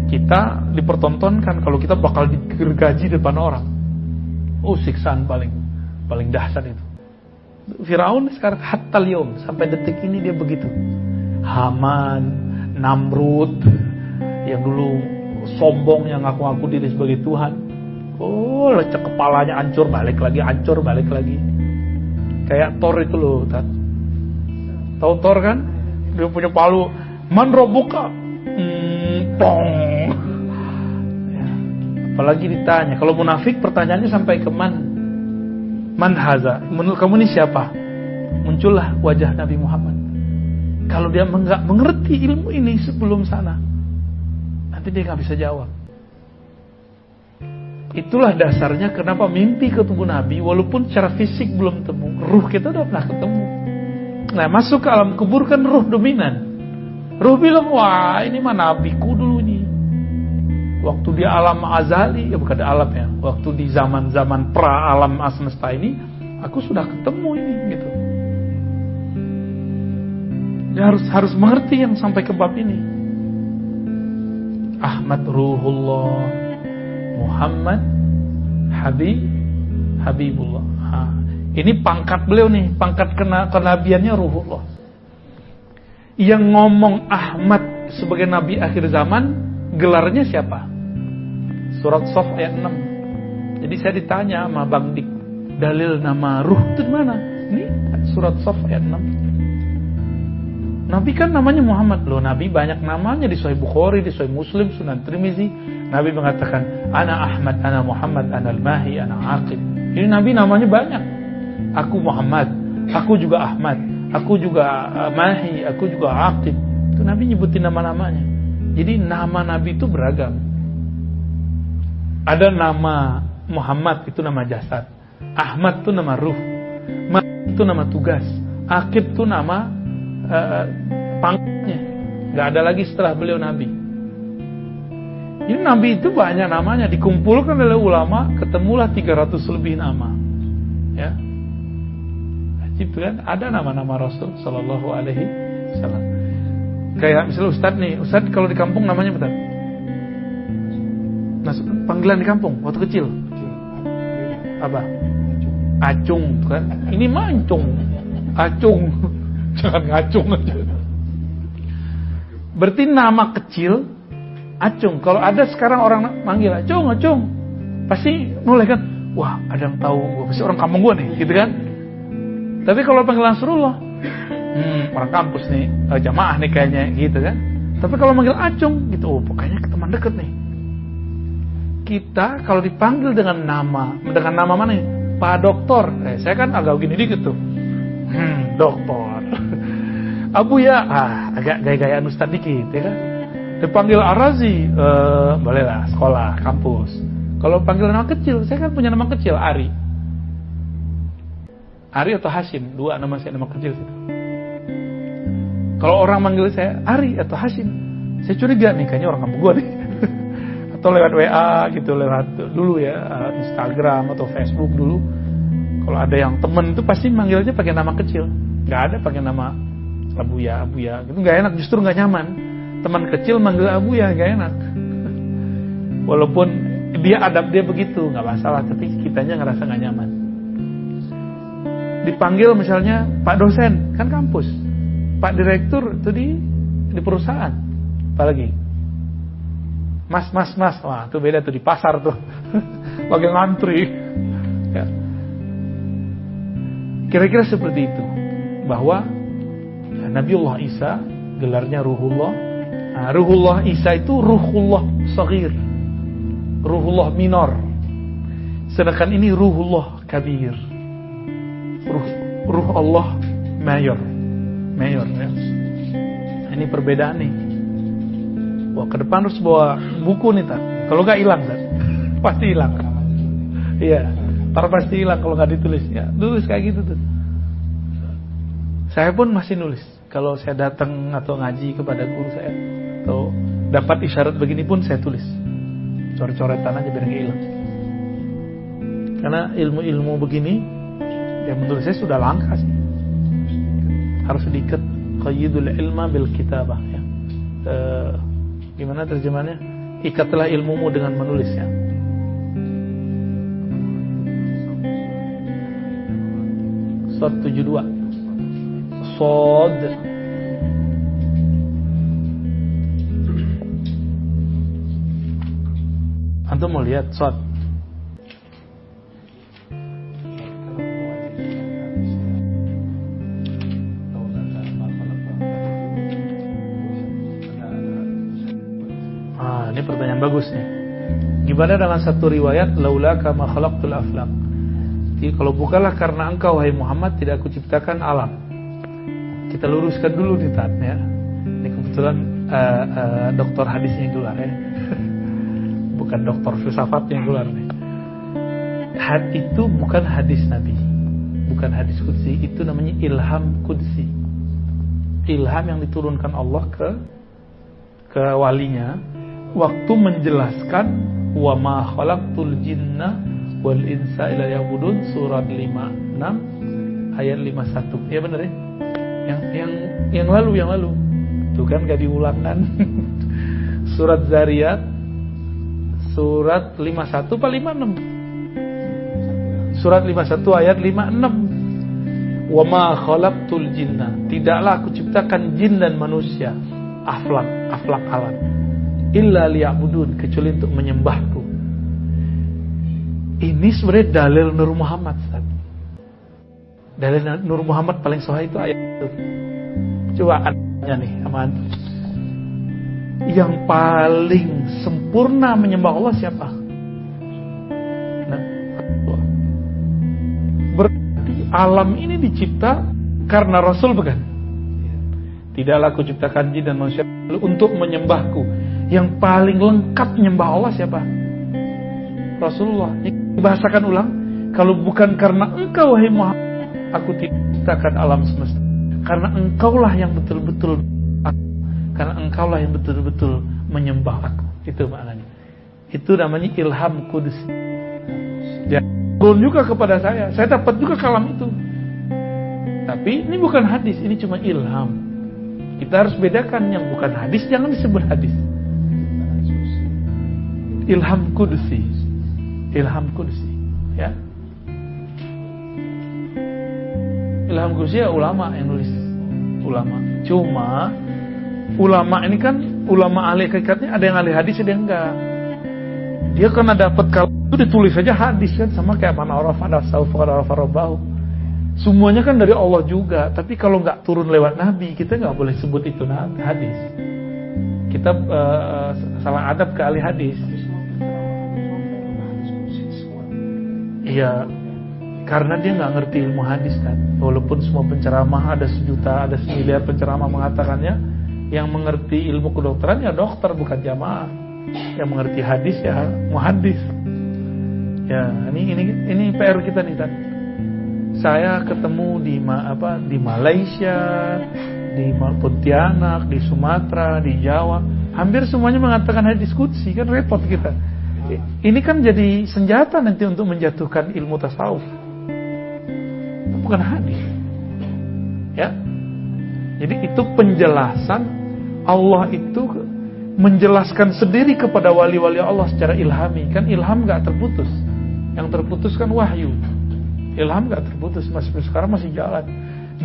Kita dipertontonkan kalau kita bakal digergaji depan orang. Oh, siksaan paling dahsyat itu. Fir'aun sekarang hatta liyom, sampai detik ini dia begitu. Haman, Namrud yang dulu sombong, yang ngaku-ngaku diri sebagai Tuhan. Oh, lecek kepalanya hancur balik lagi. Kayak Thor itu loh, tahu Thor kan? Dia punya palu, man robuka, plong. Ya. Apalagi ditanya, kalau munafik pertanyaannya sampai ke man haza, menurut kamu ini siapa? Muncullah wajah Nabi Muhammad. Kalau dia nggak mengerti ilmu ini sebelum sana, nanti dia nggak bisa jawab. Itulah dasarnya kenapa mimpi ketemu Nabi, walaupun secara fisik belum temu, ruh kita udah pernah ketemu. Nah, masuk ke alam kubur kan ruh dominan. Ruh bilang, wah ini mah nabiku dulu ini. Waktu di alam azali, ya bukan di alam ya, waktu di zaman-zaman pra alam semesta ini, aku sudah ketemu ini gitu. Dia harus mengerti yang sampai ke bab ini. Ahmad Ruhullah, Muhammad Habibullah. Ini pangkat beliau nih, pangkat kenabiannya Ruhullah. Yang ngomong Ahmad sebagai nabi akhir zaman, gelarnya siapa? Surat Shaf ayat 6. Jadi saya ditanya sama Bang Dik, dalil nama ruh itu di mana? Ini surat Shaf ayat 6. Nabi kan namanya Muhammad loh. Nabi banyak namanya di Sahih Bukhari, di Sahih Muslim, Sunan Tirmizi. Nabi mengatakan, Ana Ahmad, Ana Muhammad, Ana Al-Mahi, Ana Aqib. Ini Nabi namanya banyak. Aku Muhammad, aku juga Ahmad, aku juga Mahi, aku juga Aqib. Itu Nabi nyebutin nama-namanya. Jadi nama Nabi itu beragam. Ada nama Muhammad, itu nama jasad. Ahmad itu nama ruh. Mahi itu nama tugas. Aqib itu nama pangkatnya. Gak ada lagi setelah beliau Nabi. Ini Nabi itu banyak namanya, dikumpulkan oleh ulama, ketemulah 300 lebih nama. Ya, itu kan ada nama-nama Rasul Sallallahu Alaihi Wasallam. Kayak misalnya Ustadz nih, Ustadz kalau di kampung namanya apa? Nah, panggilan di kampung waktu kecil apa? Acung kan? Ini mancung, acung, jangan ngacung aja. Berarti nama kecil Acung. Kalau ada sekarang orang manggil Acung, pasti noleh kan? Wah, ada yang tahu gue, pasti orang kampung gue nih, gitu kan? Tapi kalau panggilan Nasrullah, orang kampus nih, jamaah nih kayaknya, gitu kan? Tapi kalau manggil Acung, gitu, oh pokoknya teman deket nih. Kita kalau dipanggil dengan nama mana nih? Pak Doktor. Saya kan agak gini dikit tuh. Doktor. Abu ya, agak gaya-gayaan Ustadz dikit, ya kan? Dipanggil Arazi, bolehlah sekolah, kampus. Kalau panggil nama kecil, saya kan punya nama kecil, Ari atau Hashim, dua nama saya, nama kecil situ. Kalau orang manggil saya Ari atau Hashim, saya curiga nih, kayaknya orang kampung gue nih. Atau lewat WA gitu, lewat dulu ya, Instagram atau Facebook dulu. Kalau ada yang temen itu pasti manggilnya pakai nama kecil, nggak ada pakai nama Abuya, gitu nggak enak, justru nggak nyaman. Teman kecil manggil Abu ya gak enak. Walaupun adab dia begitu, gak masalah, tapi kitanya ngerasa gak nyaman. Dipanggil misalnya Pak dosen, kan kampus. Pak direktur itu di perusahaan. Apalagi Mas, wah itu beda tuh, di pasar tuh. Lagi ngantri ya. Kira-kira seperti itu. Bahwa Nabiullah Isa gelarnya Ruhullah. Nah, Ruhullah Isa itu Ruhullah Saghir, Ruhullah Minor. Sedangkan ini Ruhullah Kabir, Ruh Allah mayor ya. Ini perbedaan nih. Wah, ke depan harus bawa buku nih, Tat. Kalau nggak hilang, Tat. Pasti hilang. Iya, ntar pasti hilang kalau nggak ditulis. Ya, tulis kayak gitu tuh. Saya pun masih nulis. Kalau saya datang atau ngaji kepada guru saya, atau dapat isyarat begini pun saya tulis. Coret-coretan aja biar nggak hilang. Karena ilmu-ilmu begini, ya menurut saya sudah langka sih. Harus diikat qayyidul ilma bil kitabah ya. Gimana terjemahannya? Ikatlah ilmumu dengan menulisnya. Surat 72 Sod. Antum mau lihat Sod? Ini pertanyaan bagus nih. Gimana dengan satu riwayat laulaka ma khalaqtul aflaq? Jadi kalau bukanlah karena engkau wahai Muhammad tidak aku ciptakan alam. Kita luruskan dulu nih Tat ya. Ini kebetulan doktor hadisnya yang keluar ya. Bukan doktor filsafatnya yang keluar nih. Itu bukan hadis Nabi. Bukan hadis qudsi, itu namanya ilham qudsi. Ilham yang diturunkan Allah ke walinya waktu menjelaskan wa ma khalaqtul jinna wal insa illa liya'budun, surat 56 ayat 51. Ya benar ya? Yang lalu tuh kan gak diulang kan. Surat Zariyat surat 51 apa 56? Surat 51 ayat 56. Wa ma khalaqtul jinna, tidaklah aku ciptakan jin dan manusia, aflak alam, illa liya'budun, kecuali untuk menyembahku. Ini sebenarnya dalil Nur Muhammad. Dalil Nur Muhammad paling sahih itu ayat itu. Coba adanya nih sama antum. Yang paling sempurna menyembah Allah siapa? Nah, berarti alam ini dicipta karena Rasul bukan? Tidaklah aku ciptakan jin dan manusia untuk menyembahku. Yang paling lengkap menyembah Allah siapa? Rasulullah. Dibahasakan ulang, kalau bukan karena engkau wahai Muhammad, aku tidak ciptakan alam semesta. Karena engkaulah yang betul-betul aku. Karena engkaulah yang betul-betul menyembah aku. Itu maknanya. Itu namanya ilham qudsi. Ya, turun juga kepada saya. Saya dapat juga kalam itu. Tapi ini bukan hadis, ini cuma ilham. Kita harus bedakan yang bukan hadis, jangan disebut hadis. Ilham qudsi. Ilham qudsi, ya. Ilham qudsi ya ulama yang nulis. Ulama. Cuma ulama ini kan ulama ahli hakikatnya, ada yang ahli hadis, ada yang enggak. Dia karena dapat kalau itu ditulis saja hadis kan, sama kayak mana arafa nafsahu faqad arafa rabbahu. Semuanya kan dari Allah juga, tapi kalau nggak turun lewat Nabi, kita nggak boleh sebut itu hadis. Kita salah adab ke ahli hadis. Iya, karena dia nggak ngerti ilmu hadis kan. Walaupun semua penceramah, ada sejuta, ada semiliar penceramah mengatakannya, yang mengerti ilmu kedokteran ya dokter, bukan jamaah. Yang mengerti hadis ya muhaddis. Ya, ini PR kita nih kan. Saya ketemu di Malaysia, di Pontianak, di Sumatera, di Jawa, hampir semuanya mengatakan hadis qudsi, kan repot kita. Ini kan jadi senjata nanti untuk menjatuhkan ilmu tasawuf. Itu bukan hadis. Ya. Jadi itu penjelasan Allah itu menjelaskan sendiri kepada wali-wali Allah secara ilhami. Kan ilham gak terputus. Yang terputus kan wahyu. Ilham gak terputus, masih sekarang masih jalan.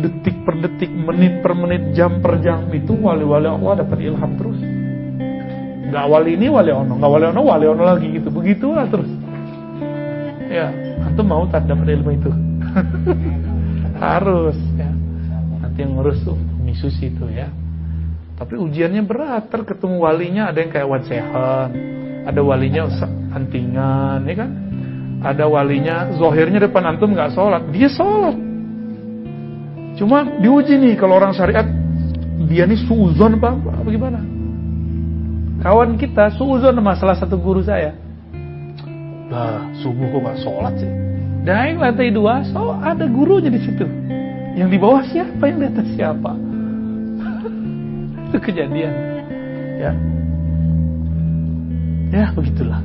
Detik per detik, menit per menit, jam per jam, itu wali-wali Allah dapat ilham terus. Gak wali ini wali ono, gak wali ono lagi gitu. Begitulah terus. Ya, antum mau tak dapat ilmu itu? Harus ya. Nanti yang ngurus tuh Misusi itu ya. Tapi ujiannya berat. Ketemu walinya ada yang kayak Wadsehan, ada walinya antingan, ya kan? Ada walinya zohirnya depan antum nggak sholat, dia sholat. Cuma diuji nih kalau orang syariat, dia nih suuzon apa gimana? Kawan kita suuzon sama salah satu guru saya. Lah, subuh kok gak sholat sih? Naik lantai 2, so ada gurunya di situ. Yang di bawah siapa, yang di atas siapa? Itu kejadian. Ya begitulah.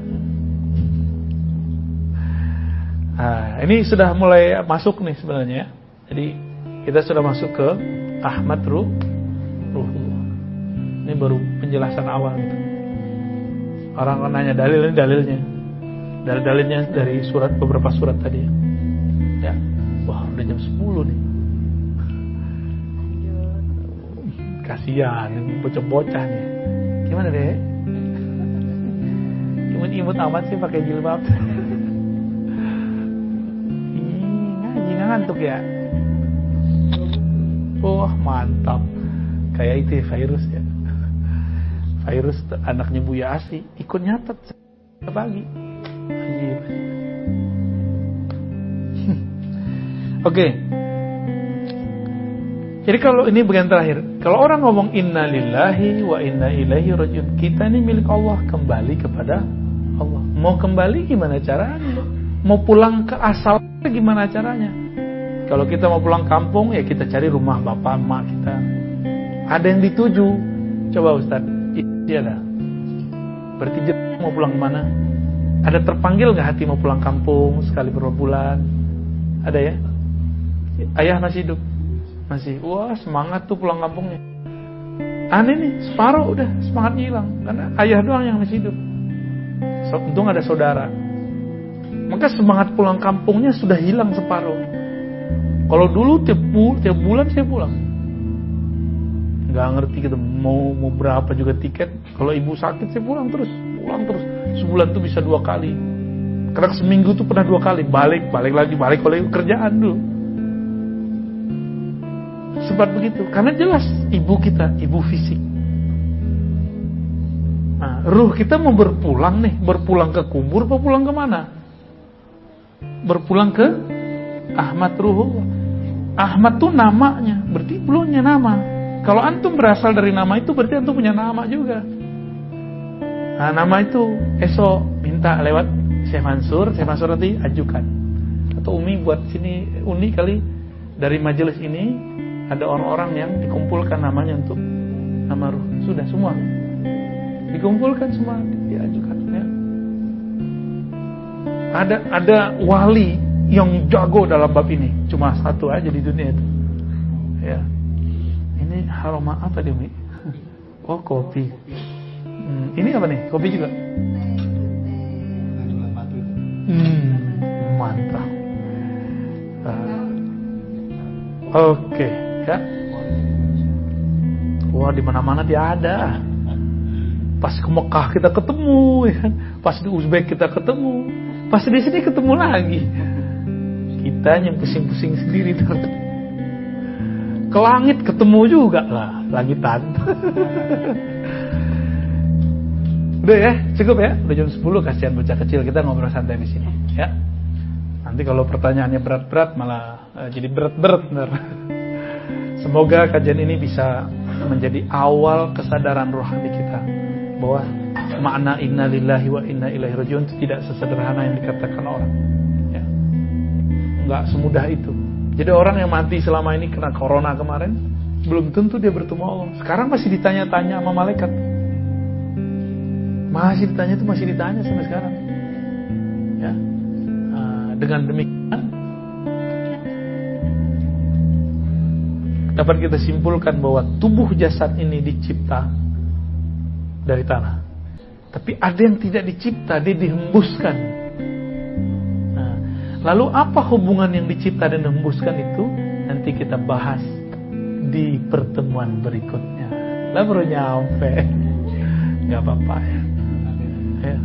Nah, ini sudah mulai masuk nih sebenarnya. Jadi kita sudah masuk ke Ahmad Ruhullah. Ini baru penjelasan awal gitu. Orang kan nanya dalilnya dari beberapa surat tadi. Ya. Wah, udah jam 10 nih. Kasihan bocah-bocah nih. Gimana deh? Imut amat sih pakai jilbab. Ngaji ngantuk ya. Wah, mantap. Kayak itu virus ya. Virus anaknya Buya Asih ikut nyatet pagi. Oke. Jadi kalau ini bagian terakhir, kalau orang ngomong inna lillahi wa inna ilaihi rajiun, kita ini milik Allah, kembali kepada Allah. Mau kembali gimana caranya? Mau pulang ke asal gimana caranya? Kalau kita mau pulang kampung, ya kita cari rumah bapak emak kita. Ada yang dituju. Coba Ustaz, iya dah. Berarti mau pulang kemana? Ada terpanggil nggak hati mau pulang kampung sekali beberapa bulan? Ada ya? Ayah masih hidup? Masih. Wah, semangat tuh pulang kampungnya. Aneh nih, separuh udah semangatnya hilang. Karena ayah doang yang masih hidup. Untung ada saudara. Maka semangat pulang kampungnya sudah hilang separuh. Kalau dulu tiap bulan saya pulang. Nggak ngerti gitu mau berapa juga tiket. Kalau ibu sakit saya pulang terus. Sebulan tuh bisa 2 kali. Karena seminggu tuh pernah 2 kali. Balik oleh kerjaan dulu. Sempat begitu. Karena jelas ibu kita, ibu fisik. Nah, ruh kita mau berpulang nih, berpulang ke kubur, apa pulang ke mana? Berpulang ke Ahmad Ruhullah. Ahmad tuh namanya, berarti punya nama. Kalau antum berasal dari nama itu, berarti antum punya nama juga. Nah, nama itu esok minta lewat Syekh Mansur nanti ajukan. Atau Umi buat sini, Uni kali dari majelis ini ada orang-orang yang dikumpulkan namanya untuk nama ruh. Sudah semua dikumpulkan, semua diajukan ya. Ada wali yang jago dalam bab ini, cuma satu aja di dunia itu. Ya. Ini aroma apa dia, Mi? Oh, kopi. Ini apa nih? Kopi juga? Mantap. Oke, ya. Wah, di mana-mana dia ada. Pas ke Mekah kita ketemu, ya kan? Pas di Uzbek kita ketemu, pas di sini ketemu lagi. Kita yang pusing-pusing sendiri tuh. Ke langit ketemu juga lah, langitan. Udah ya, cukup ya. Udah jam 10, kasihan bocah kecil, kita ngobrol santai di sini, ya. Nanti kalau pertanyaannya berat-berat malah jadi berat-berat bener. Semoga kajian ini bisa menjadi awal kesadaran rohani kita bahwa makna inna lillahi wa inna ilaihi rajiun itu tidak sesederhana yang dikatakan orang. Ya. Enggak semudah itu. Jadi orang yang mati selama ini kena corona kemarin belum tentu dia bertemu Allah. Sekarang masih ditanya-tanya sama malaikat. Masih ditanya sampai sekarang. Ya. Dengan demikian dapat kita simpulkan bahwa tubuh jasad ini dicipta dari tanah. Tapi ada yang tidak dicipta, dia dihembuskan. Nah, lalu apa hubungan yang dicipta dan dihembuskan itu? Nanti kita bahas di pertemuan berikutnya. Lah baru nyampe. Gak apa-apa ya. Ya.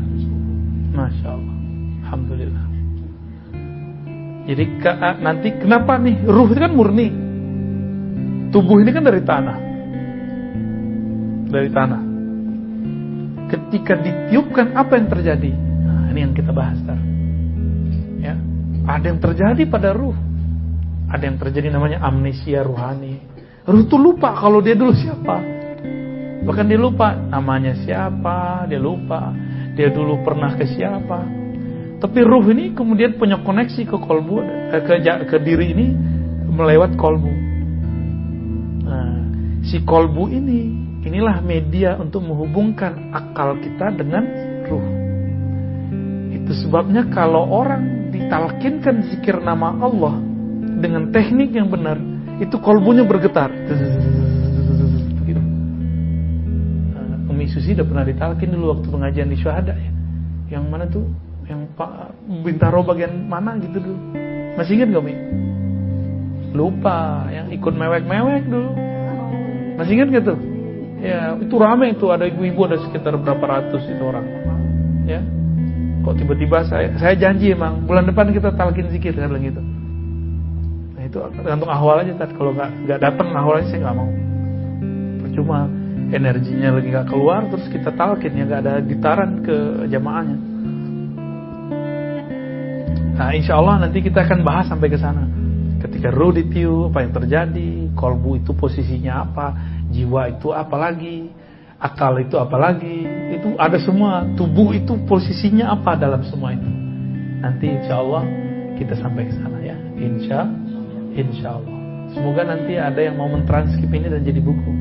Masya Allah. Alhamdulillah. Jadi nanti kenapa nih? Ruh itu kan murni. Tubuh ini kan dari tanah. Dari tanah. Ketika ditiupkan apa yang terjadi? Nah, ini yang kita bahas sekarang. Ya. Ada yang terjadi pada ruh. ada yang terjadi namanya amnesia ruhani. Ruh itu lupa kalau dia dulu siapa. Bahkan dia lupa namanya siapa, dia lupa dia dulu pernah ke siapa. Tapi ruh ini kemudian punya koneksi ke kolbu, ke diri ini melewat kolbu. Nah, si kolbu inilah media untuk menghubungkan akal kita dengan ruh. Itu sebabnya kalau orang ditalkinkan zikir nama Allah dengan teknik yang benar, itu kolbunya bergetar. Begitu. Umi Susi udah pernah ditalkin dulu waktu pengajian di Syuhada ya. Yang mana tuh? Yang Pak Bintaro bagian mana gitu dulu. Masih ingat gak Umi? Lupa, yang ikut mewek-mewek dulu. Masih ingat gak tuh? Ya, itu rame itu, ada ibu-ibu, ada sekitar berapa ratus itu orang. Ya. Kok tiba-tiba saya janji emang bulan depan kita talkin zikir kan gitu. Nah, itu tergantung ahwal aja Tat. Kalau enggak datang ahwalnya saya enggak mau. Percuma energinya lagi enggak keluar terus kita talkin ya enggak ada gitaran ke jamaahnya. Nah, insyaallah nanti kita akan bahas sampai ke sana. Ketika ruh ditiup, apa yang terjadi, kolbu itu posisinya apa, jiwa itu apa lagi, akal itu apa lagi, itu ada semua. Tubuh itu posisinya apa dalam semua itu. Nanti insyaallah kita sampai ke sana ya. Insyaallah. Semoga nanti ada yang mau mentranskrip ini dan jadi buku.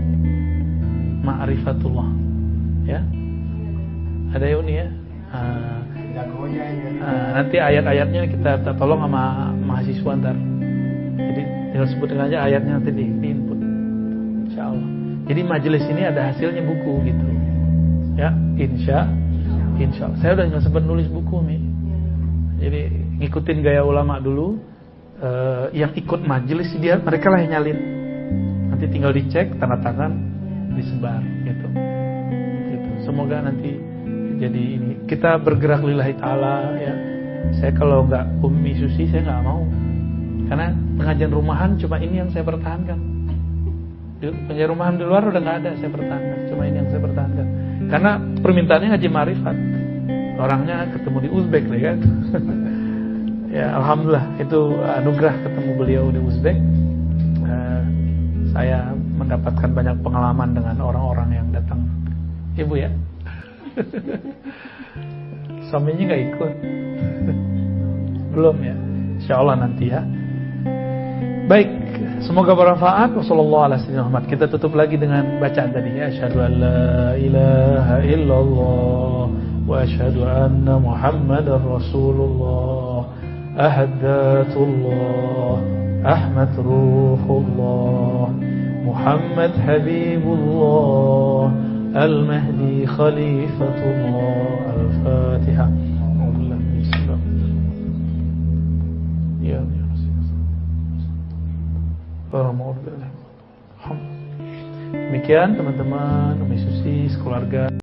Ma'rifatullah. Ya. Ada ya Uni ya? Nanti ayat-ayatnya kita tolong sama mahasiswa ntar. Jadi tinggal sebutin aja ayatnya nanti di input. Insyaallah. Jadi majelis ini ada hasilnya buku gitu. Ya, insyaallah. Saya udah nggak sempat nulis buku nih. Jadi ngikutin gaya ulama dulu. Yang ikut majelis mereka lah yang nyalin. Nanti tinggal dicek tanda tangan, disebar gitu. Semoga nanti jadi ini kita bergerak lillahi ta'ala ya. Saya kalau nggak Umi Susi saya nggak mau, karena pengajian rumahan cuma ini yang saya pertahankan. Pengajian rumahan di luar udah nggak ada, saya pertahankan, cuma ini yang saya pertahankan karena permintaannya ngaji marifat, orangnya ketemu di Uzbek ya kan. Ya alhamdulillah itu anugerah ketemu beliau di Uzbek. Saya mendapatkan banyak pengalaman dengan orang-orang yang datang. Ibu ya. Suaminya nggak ikut. Belum ya. Insyaallah nanti ya. Baik, semoga bermanfaat. Wassalamualaikum. Kita tutup lagi dengan bacaan tadi ya. Asyhadu an la ilaha illallah wa asyhadu anna Muhammadar Rasulullah. Ahdatullah, Ahmad Ruhullah, Muhammad Habibullah, Al-Mahdi Khalifatullah. Al-Fatihah. Ya Rasulullah. Demikian teman-teman, Umi Susi, sekeluarga.